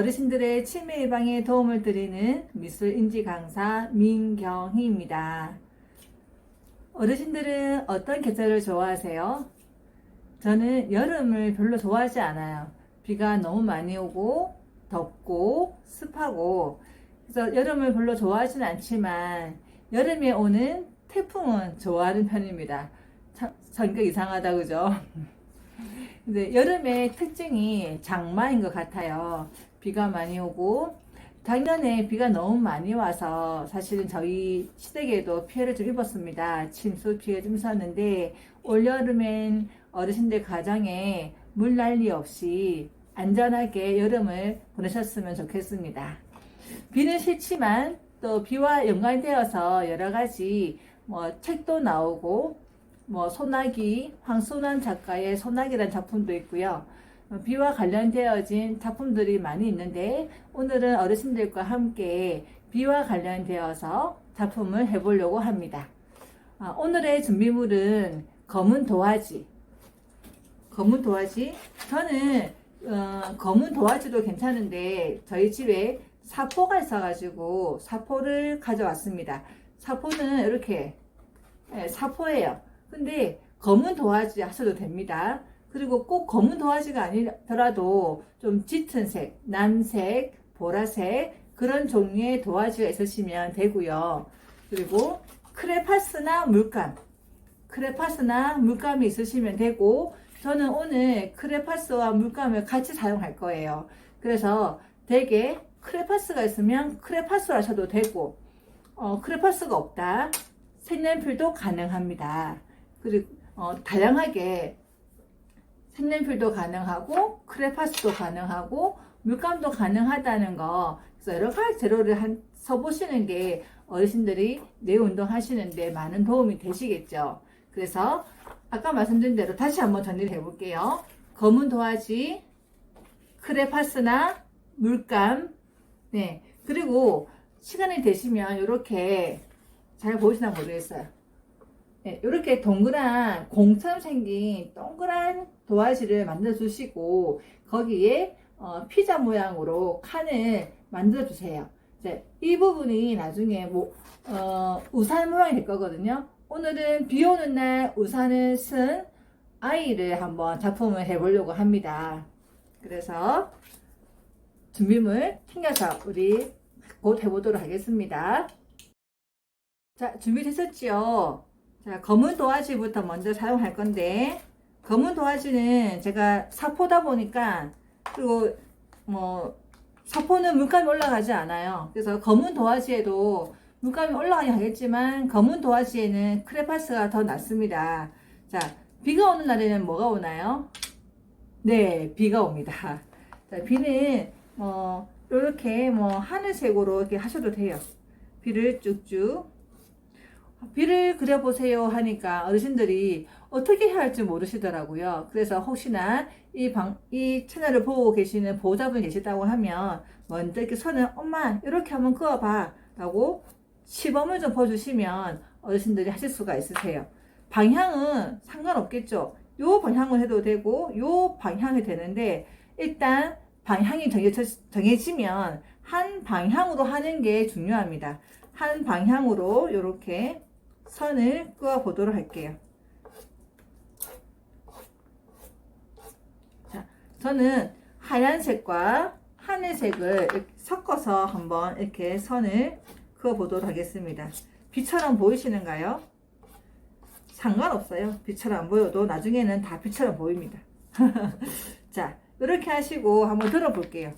어르신들의 치매 예방에 도움을 드리는 미술인지 강사 민경희입니다. 어르신들은 어떤 계절을 좋아하세요? 저는 여름을 별로 좋아하지 않아요. 비가 너무 많이 오고 덥고 습하고, 그래서 여름을 별로 좋아하지는 않지만 여름에 오는 태풍은 좋아하는 편입니다. 참 성격 이상하다, 그죠? 근데 여름의 특징이 장마인 것 같아요. 비가 많이 오고, 작년에 비가 너무 많이 와서 사실은 저희 시댁에도 피해를 좀 입었습니다. 침수 피해 좀 있었는데, 올여름엔 어르신들 가정에 물 난리 없이 안전하게 여름을 보내셨으면 좋겠습니다. 비는 싫지만 또 비와 연관되어서 여러 가지 책도 나오고, 소나기, 황순환 작가의 소나기라는 작품도 있고요. 비와 관련되어진 작품들이 많이 있는데, 오늘은 어르신들과 함께 비와 관련되어서 작품을 해보려고 합니다. 오늘의 준비물은 검은 도화지. 검은 도화지. 저는 검은 도화지도 괜찮은데 저희 집에 사포가 있어가지고 사포를 가져왔습니다. 사포는 이렇게 사포예요. 근데 검은 도화지 하셔도 됩니다. 그리고 꼭 검은 도화지가 아니더라도 좀 짙은 색, 남색, 보라색 그런 종류의 도화지가 있으시면 되고요. 그리고 크레파스나 물감이 있으시면 되고, 저는 오늘 크레파스와 물감을 같이 사용할 거예요. 그래서 대개 크레파스가 있으면 크레파스로 하셔도 되고, 크레파스가 없다, 색연필도 가능합니다. 그리고 다양하게 색연필도 가능하고 크레파스도 가능하고 물감도 가능하다는 거, 그래서 여러 가지 재료를 써보시는 게 어르신들이 뇌 운동 하시는데 많은 도움이 되시겠죠. 그래서 아까 말씀드린 대로 다시 한번 정리를 해볼게요. 검은 도화지, 크레파스나 물감, 네, 그리고 시간이 되시면 이렇게 잘 보이시나 모르겠어요. 네, 이렇게 동그란 공처럼 생긴 동그란 도화지를 만들어 주시고, 거기에 피자 모양으로 칸을 만들어 주세요. 이제 이 부분이 나중에 우산 모양이 될 거거든요. 오늘은 비 오는 날 우산을 쓴 아이를 한번 작품을 해보려고 합니다. 그래서 준비물 챙겨서 우리 곧 해보도록 하겠습니다. 자, 준비되셨지요? 자, 검은 도화지부터 먼저 사용할 건데, 검은 도화지는 제가 사포다 보니까, 그리고 사포는 물감이 올라가지 않아요. 그래서 검은 도화지에도 물감이 올라가긴 하겠지만 검은 도화지에는 크레파스가 더 낫습니다. 자, 비가 오는 날에는 뭐가 오나요? 네, 비가 옵니다. 자, 비는 이렇게 하늘색으로 이렇게 하셔도 돼요. 비를 쭉쭉. 비를 그려보세요 하니까 어르신들이 어떻게 해야 할지 모르시더라고요. 그래서 혹시나 이 채널을 보고 계시는 보호자분이 계시다고 하면 먼저 이렇게 선을 엄마 이렇게 한번 그어봐 라고 시범을 좀 보여주시면 어르신들이 하실 수가 있으세요. 방향은 상관없겠죠. 요 방향을 해도 되고 요 방향이 되는데, 일단 방향이 정해지면 한 방향으로 하는 게 중요합니다. 한 방향으로 이렇게 선을 그어 보도록 할게요. 자, 저는 하얀색과 하늘색을 이렇게 섞어서 한번 이렇게 선을 그어 보도록 하겠습니다. 비처럼 보이시는가요? 상관없어요. 비처럼 안 보여도 나중에는 다 비처럼 보입니다. 자, 이렇게 하시고 한번 들어볼게요.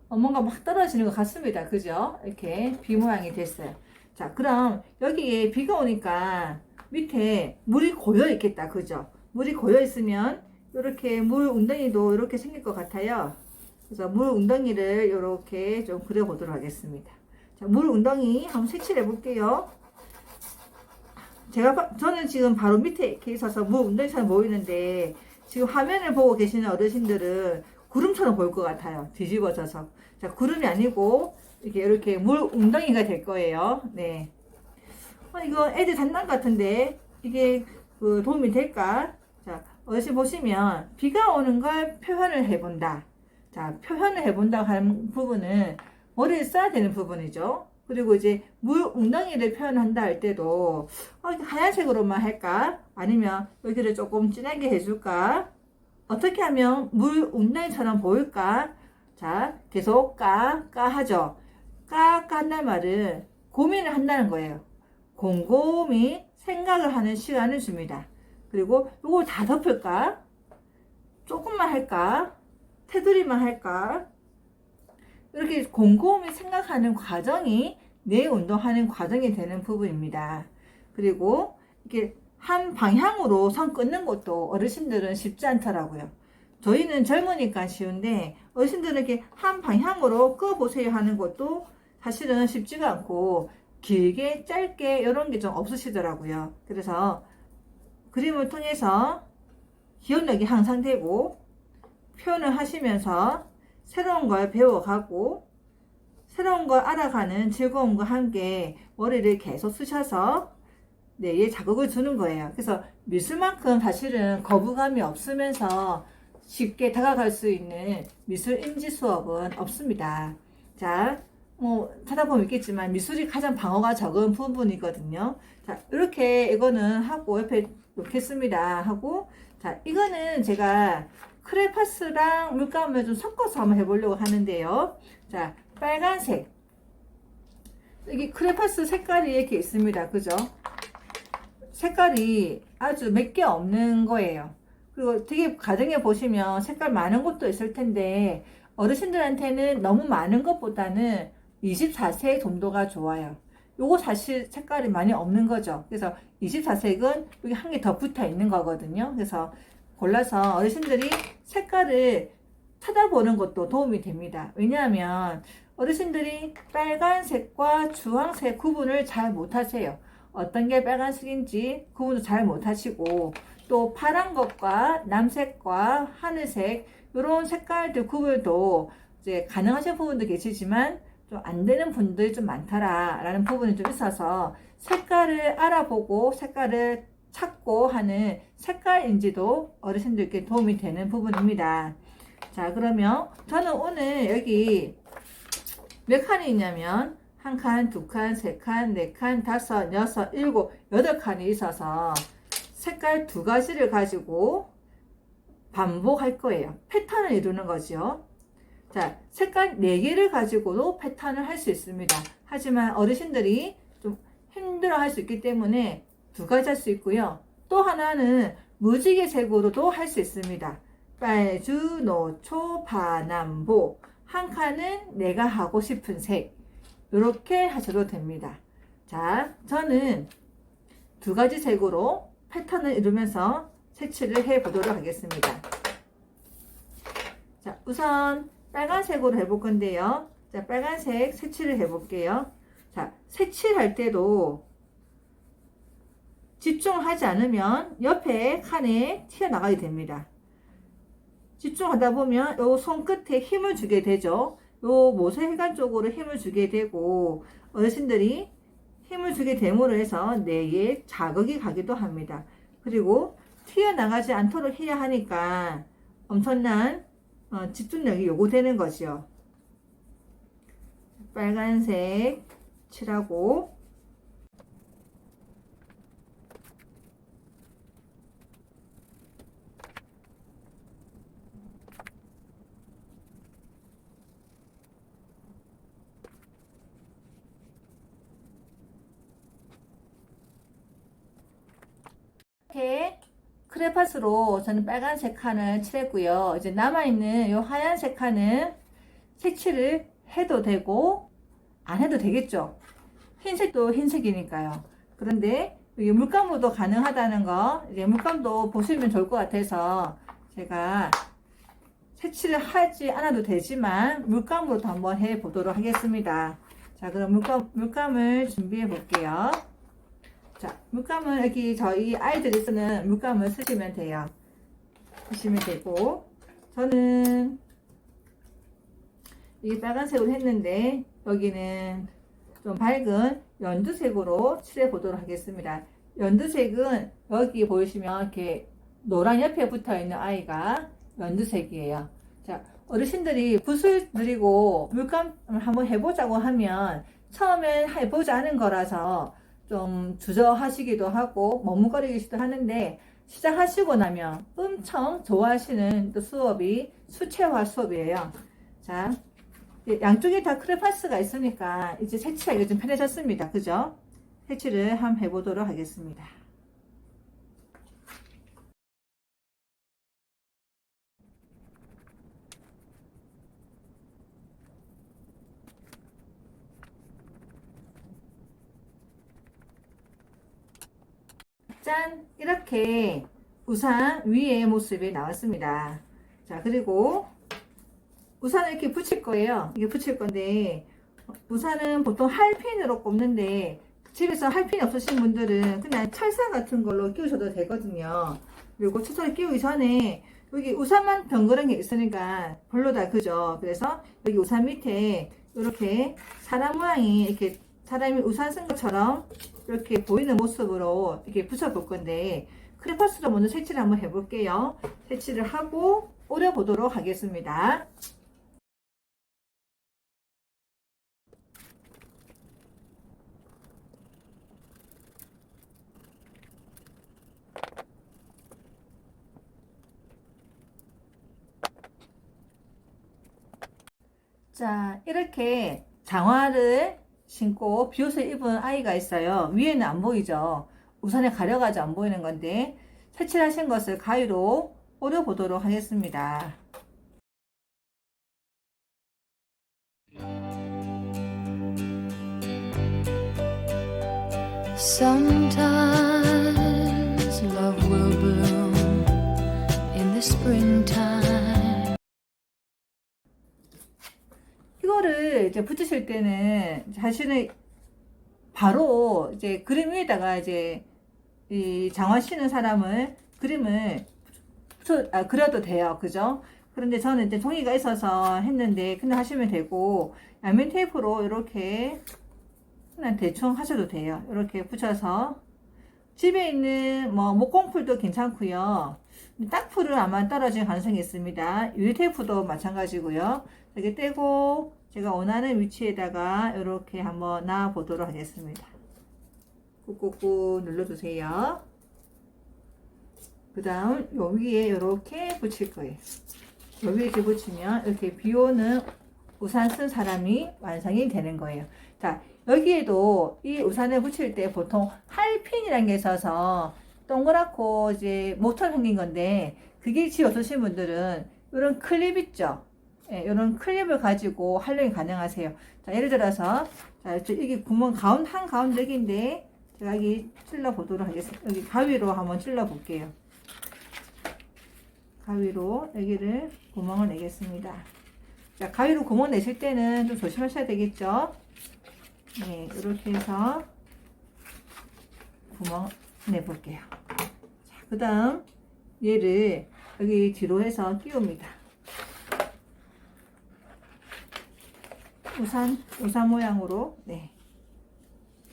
뭔가 막 떨어지는 것 같습니다. 그죠? 이렇게 비 모양이 됐어요. 자, 그럼 여기에 비가 오니까 밑에 물이 고여 있겠다. 그죠? 물이 고여 있으면 이렇게 물 웅덩이도 이렇게 생길 것 같아요. 그래서 물 웅덩이를 이렇게 좀 그려보도록 하겠습니다. 자, 물 웅덩이 한번 색칠해 볼게요. 저는 지금 바로 밑에 이렇게 있어서 물 웅덩이처럼 보이는데, 지금 화면을 보고 계시는 어르신들은 구름처럼 보일 것 같아요. 뒤집어져서. 자, 구름이 아니고 이렇게 물 웅덩이가 될 거예요. 네. 이거 애들 장난 같은데 이게 도움이 될까? 자, 어르신 보시면 비가 오는 걸 표현을 해본다. 자, 표현을 해본다고 하는 부분은 머리를 써야 되는 부분이죠. 그리고 이제 물 웅덩이를 표현한다 할 때도 하얀색으로만 할까? 아니면 여기를 조금 진하게 해줄까? 어떻게 하면 물 웅덩이처럼 보일까? 자, 계속 까 하죠. 까 한다는 말은 고민을 한다는 거예요. 곰곰이 생각을 하는 시간을 줍니다. 그리고 이걸 다 덮을까? 조금만 할까? 테두리만 할까? 이렇게 곰곰이 생각하는 과정이 뇌 운동하는 과정이 되는 부분입니다. 그리고 이렇게 한 방향으로 선 끊는 것도 어르신들은 쉽지 않더라고요. 저희는 젊으니까 쉬운데 어르신들은 이렇게 한 방향으로 끄보세요 하는 것도 사실은 쉽지가 않고 길게 짧게 이런 게 좀 없으시더라고요. 그래서 그림을 통해서 기억력이 향상되고 표현을 하시면서 새로운 걸 배워가고 새로운 걸 알아가는 즐거움과 함께 머리를 계속 쓰셔서 뇌에 자극을 주는 거예요. 그래서 미술만큼 사실은 거부감이 없으면서 쉽게 다가갈 수 있는 미술 인지 수업은 없습니다. 자, 뭐 찾아보면 있겠지만 미술이 가장 방어가 적은 부분이거든요. 자, 이렇게 이거는 하고 옆에 놓겠습니다. 하고 자, 이거는 제가 크레파스랑 물감을 좀 섞어서 한번 해보려고 하는데요. 자, 빨간색. 여기 크레파스 색깔이 이렇게 있습니다. 그죠? 색깔이 아주 몇 개 없는 거예요. 그리고 되게 가정에 보시면 색깔 많은 것도 있을 텐데 어르신들한테는 너무 많은 것보다는 24색 정도가 좋아요. 요거 사실 색깔이 많이 없는 거죠. 그래서 24색은 여기 한 개 더 붙어 있는 거거든요. 그래서 골라서 어르신들이 색깔을 찾아보는 것도 도움이 됩니다. 왜냐하면 어르신들이 빨간색과 주황색 구분을 잘 못하세요. 어떤 게 빨간색인지 구분을 잘 못하시고 또 파란 것과 남색과 하늘색 이런 색깔들 구분도 이제 가능하신 부분도 계시지만 좀 안 되는 분들이 좀 많다라는 부분이 좀 있어서 색깔을 알아보고 색깔을 찾고 하는 색깔인지도 어르신들께 도움이 되는 부분입니다. 자, 그러면 저는 오늘 여기 몇 칸이 있냐면 한 칸, 두 칸, 세 칸, 네 칸, 다섯, 여섯, 일곱, 여덟 칸이 있어서 색깔 두 가지를 가지고 반복할 거예요. 패턴을 이루는 거죠. 자, 색깔 4개를 가지고도 패턴을 할 수 있습니다. 하지만 어르신들이 좀 힘들어 할 수 있기 때문에 두 가지 할 수 있고요. 또 하나는 무지개 색으로도 할 수 있습니다. 빨주, 노초, 파남보. 한 칸은 내가 하고 싶은 색. 이렇게 하셔도 됩니다. 자, 저는 두 가지 색으로 패턴을 이루면서 색칠을 해 보도록 하겠습니다. 자, 우선 빨간색으로 해볼 건데요. 자, 빨간색 색칠을 해볼게요. 자, 색칠할 때도 집중하지 않으면 옆에 칸에 튀어나가게 됩니다. 집중하다 보면 요 손끝에 힘을 주게 되죠. 요 모세혈관 쪽으로 힘을 주게 되고 어르신들이 힘을 주게 됨으로 해서 뇌에 자극이 가기도 합니다. 그리고 튀어나가지 않도록 해야 하니까 엄청난 집중력이 요구되는 거죠. 빨간색 칠하고 이렇게 크레파스로 저는 빨간색 칸을 칠했고요. 이제 남아있는 이 하얀색 칸은 색칠을 해도 되고 안 해도 되겠죠. 흰색도 흰색이니까요. 그런데 여기 물감으로도 가능하다는 거 이제 물감도 보시면 좋을 것 같아서 제가 색칠을 하지 않아도 되지만 물감으로도 한번 해 보도록 하겠습니다. 자, 그럼 물감을 준비해 볼게요. 자, 물감은 여기 저희 아이들이 쓰는 물감을 쓰시면 돼요. 쓰시면 되고, 저는 이 빨간색으로 했는데 여기는 좀 밝은 연두색으로 칠해 보도록 하겠습니다. 연두색은 여기 보시면 이렇게 노란 옆에 붙어 있는 아이가 연두색이에요. 자, 어르신들이 붓을 들이고 물감을 한번 해보자고 하면 처음엔 해보자 하는 거라서 좀 주저하시기도 하고 머뭇거리기도 하는데 시작하시고 나면 엄청 좋아하시는 또 수업이 수채화 수업이에요. 자, 양쪽에 다 크레파스가 있으니까 이제 색칠하기가 좀 편해졌습니다. 그죠? 색칠을 한번 해보도록 하겠습니다. 짠! 이렇게 우산 위의 모습이 나왔습니다. 자, 그리고 우산을 이렇게 붙일 거예요. 이게 붙일 건데, 우산은 보통 할핀으로 꼽는데, 집에서 할핀이 없으신 분들은 그냥 찰사 같은 걸로 끼우셔도 되거든요. 그리고 찰사를 끼우기 전에, 여기 우산만 덩그런 게 있으니까 별로다, 그죠? 그래서 여기 우산 밑에 이렇게 사람 모양이 이렇게 사람이 우산 쓴 것처럼 이렇게 보이는 모습으로 이렇게 붙여볼 건데, 크레파스로 먼저 색칠을 한번 해볼게요. 색칠을 하고 오려보도록 하겠습니다. 자, 이렇게 장화를 신고 비옷을 입은 아이가 있어요. 위에는 안 보이죠? 우산에 가려가지고 안 보이는 건데, 색칠하신 것을 가위로 오려보도록 하겠습니다. Sometimes love will bloom in the springtime. 이거를 이제 붙이실 때는 자신의 바로 이제 그림 위에다가 이제 이 장화 신은 사람을 그림을 그려도 돼요. 그죠? 그런데 저는 이제 종이가 있어서 했는데 그냥 하시면 되고, 양면 테이프로 이렇게 그냥 대충 하셔도 돼요. 이렇게 붙여서 집에 있는 뭐 목공풀도 괜찮고요. 딱풀은 아마 떨어질 가능성이 있습니다. 유리 테이프도 마찬가지고요. 이렇게 떼고 제가 원하는 위치에다가 이렇게 한번 놔 보도록 하겠습니다. 꾹꾹꾹 눌러주세요. 그 다음 요 위에 이렇게 붙일 거예요. 요 위에 이렇게 붙이면 이렇게 비 오는 우산 쓴 사람이 완성이 되는 거예요. 자, 여기에도 이 우산을 붙일 때 보통 할핀이라는 게 있어서 동그랗고 이제 모처럼 생긴 건데, 그게 집에 없으신 분들은 이런 클립 있죠? 예, 이런 클립을 가지고 활용이 가능하세요. 자, 예를 들어서, 자, 여기 구멍 한가운데 여기인데, 제가 여기 찔러 보도록 하겠습니다. 여기 가위로 한번 찔러 볼게요. 가위로 여기를 구멍을 내겠습니다. 자, 가위로 구멍 내실 때는 좀 조심하셔야 되겠죠? 네, 이렇게 해서 구멍 내볼게요. 자, 그 다음 얘를 여기 뒤로 해서 끼웁니다. 우산 모양으로, 네.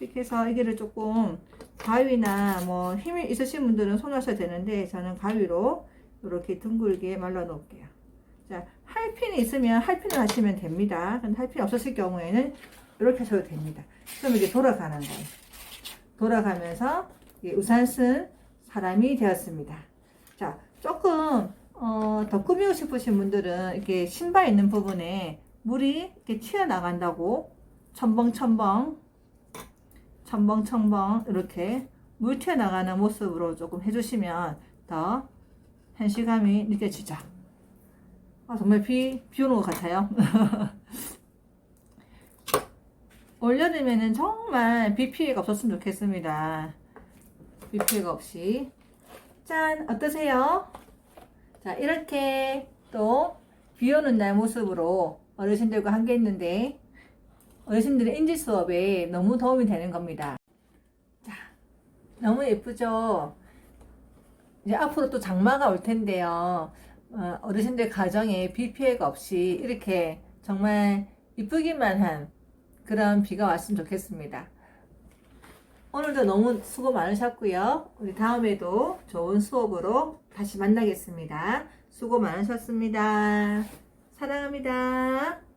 이렇게 해서 여기를 조금 가위나 뭐 힘이 있으신 분들은 손을 써야 되는데, 저는 가위로 이렇게 둥글게 말라 놓을게요. 자, 할핀이 있으면 할핀을 하시면 됩니다. 근데 할핀이 없으실 경우에는 이렇게 하셔도 됩니다. 그럼 이게 돌아가는 거예요. 돌아가면서 우산 쓴 사람이 되었습니다. 자, 조금 더 꾸미고 싶으신 분들은 이렇게 신발 있는 부분에 물이 이렇게 튀어나간다고 첨벙첨벙 이렇게 물 튀어나가는 모습으로 조금 해주시면 더 현실감이 느껴지죠. 정말 비 오는 것 같아요. 올여름에는 정말 비 피해가 없었으면 좋겠습니다. 비 피해가 없이. 짠! 어떠세요? 자, 이렇게 또 비 오는 날 모습으로 어르신들과 함께 했는데, 어르신들의 인지 수업에 너무 도움이 되는 겁니다. 자, 너무 예쁘죠? 이제 앞으로 또 장마가 올 텐데요. 어르신들 가정에 비 피해가 없이 이렇게 정말 이쁘기만 한 그런 비가 왔으면 좋겠습니다. 오늘도 너무 수고 많으셨고요. 우리 다음에도 좋은 수업으로 다시 만나겠습니다. 수고 많으셨습니다. 사랑합니다.